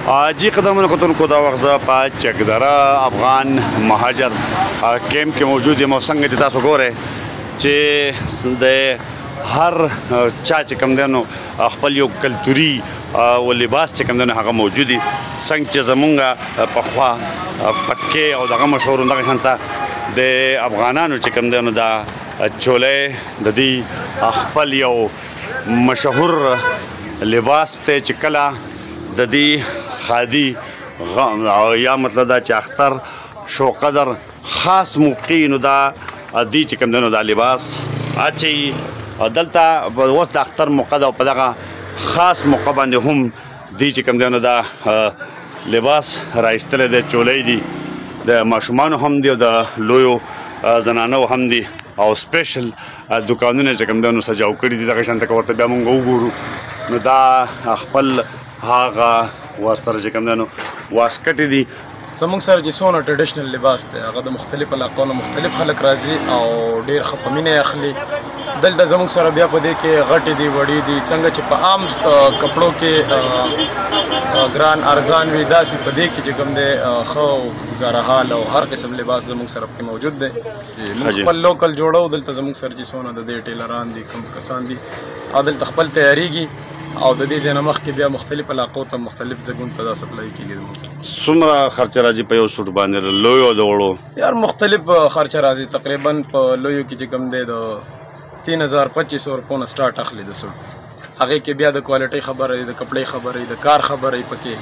जी قدرمنو کتونکو دا وخت زه په چکدره افغان مهاجر کیمپ کې موجود یم او څنګه چې تاسو ګورئ چې د هر چا چې کوم دی نو خپل یو کلتوري او لباس چې کوم دی نو هغه موجود دي څنګه چې زمونږ پخوا پټکې او دغه مشهور دغه شانته د افغانانو چې کوم دی نو دا چولې د دې خپل یو مشهور لباس ته چې کله د دې خادي یا مطلب دا چې اختر شو قدر خاص موقع نو دا دی چې کوم دی نو دا لباس اچي دلته اوس د اختر موقع ده او په دغه خاص موقع باندې هم دی چې کوم دی نو دا لباس راایستلی دی چولۍ دي د ماشومانو هم دي او د لویو زنانو هم دي او سپیشل دوکانونه چې کوم دی نو سجاو کړي دي دغه شانته که ورته بیا مونږ وګورو نو دا خپل هغه ورسره چې کوم دی نو واسکټې دي زموږ سره چې څونه ټریډیشنل لباس دی هغه د مختلف علاقو نه مختلف خلک راځي او ډېر ښه په مینه یې اخلي دلته زموږ سره بیا په دې کې غټې دي وړې دي څنګه چې په عام کپړو کې ګران ارزان وي داسې په دې کې چې کوم دی ښه ګزاره حال او هر قسم لباس زموږ سره پکې موجود دی موږ خپل لوکل جوړو دلته زموږ سره چې څونه د دې ټیلران دي کوم کسان دي او دلته خپل تیاریږي او د دې ځای نه مخکې بیا مختلف علاقو ته مختلف ځایونو ته دا سپلای کېږي څومره خرچه راځي په یو سوټ باندې لوی او د وړو یار مختلف خرچه راځي تقریبا په لویو کې چې کوم دی د 3500 روپو نه سټارټ اخلي د سوټ هغې کې بیا د کوالټۍ خبره د کپړې خبرې د کار خبرې پکې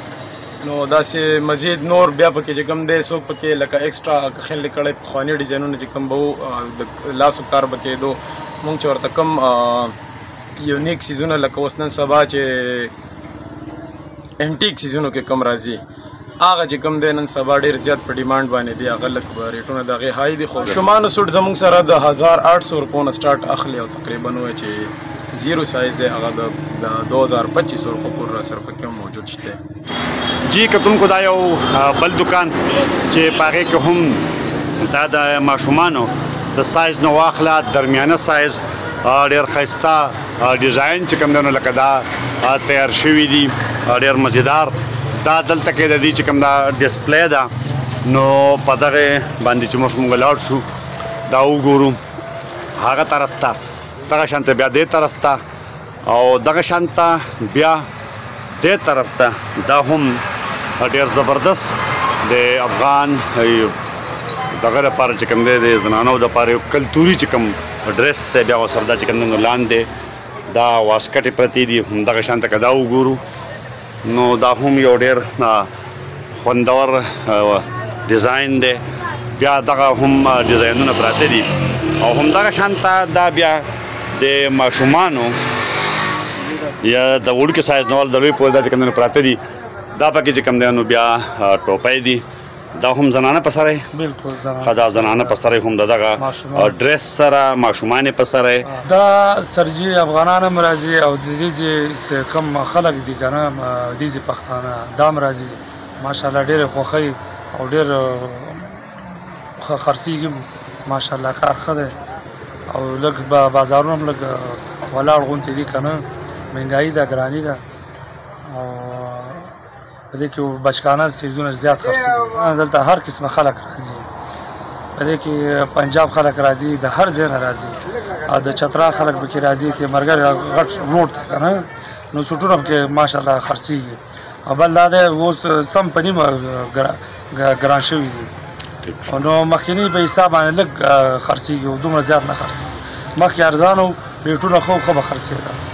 نو داسې مزید نور بیا پکې چې کوم دی څوک پکې لکه ایکسټرا خیل کړی پخواني ډیزاینونه چې کوم به د لاسو کار به کېدو مونږ چې ورته کوم یونیک سیزونه لکه اوس نن سبا چې انټیک سیزونو کې کم راځي هغه چې کوم دی نن سبا ډېر زیات په ډیمانډ باندې دي هغه لږ به ریټونه د هغې های دي خو شمانو سوټ زموږ سره د 1800 روپو نه سټارټ اخلي او تقریبا وایي چې زیرو سایز دی هغه د 2500 روپو پورې را سره پکې موجود شته جی کتونکو دا یو بل دکان چې په هغې کې هم دا د ماشومانو د سایز نه واخله درمیانه سایز ډېر ښایسته ډیزاین چې کوم دی نو لکه دا تیار شوي دي ډېر مزیدار دا دلته کې د دې چې کوم دا ډسپلی ده نو په دغې باندې چې موږ لاړ شو دا وګورو هغه طرف ته دغه شانته بیا دې طرف ته او دغه شانته بیا دې طرف ته دا هم ډېر زبردست د افغان دغه لپاره چې کوم دی د زنانو دپاره یو کلتوري چې کوم ډریس ته بیا ورسره دا چې کوم دی نو لاندې دا واسکټې پرتې دي همدغه شانته که دا وګورو نو دا هم یو ډېر خوندور ډیزاین دی بیا دغه هم ډیزاینونه پراته دي او همدغه شانته دا بیا د ماشومانو یا د وړوکي سایز نه د لوی پورې دا چې کوم دی نو پراته دي دا پکې چې کوم دی نو بیا ټوپۍ دي دا هم زنانه په سره بالکل دا زنانه په سره هم دغه ډریس سره ماشومان په سره دا سرجي افغانان هم راځي او د دې کم خلک دي که نه د دې پښتانه دا هم راځي ماشاءالله ډېرې خوښوي او ډېر ښه خرڅېږي ماشاءالله کار ښه دی او لږ بازارونه هم لږ ولاړ غوندې دي که نه مهنګایي ده ګراني ده او په دې کې بچکانه څیزونه زیات خرڅېږي دلته هر قسمه خلک راځي په دې کې پنجاب خلک راځي د هر ځای نه راځي او د چترا خلک پکې راځي تیمرګر غټ روډ ته که نه نو سوټونه پکې ماشاءالله خرڅېږي او بل دا دی اوس سم په نیمه ګران شوي دي نو مخکیني په حساب باندې لږ خرڅېږي او دومره زیات نه خرڅېږي مخکې ارزان و ریټونه ښه به خرڅېده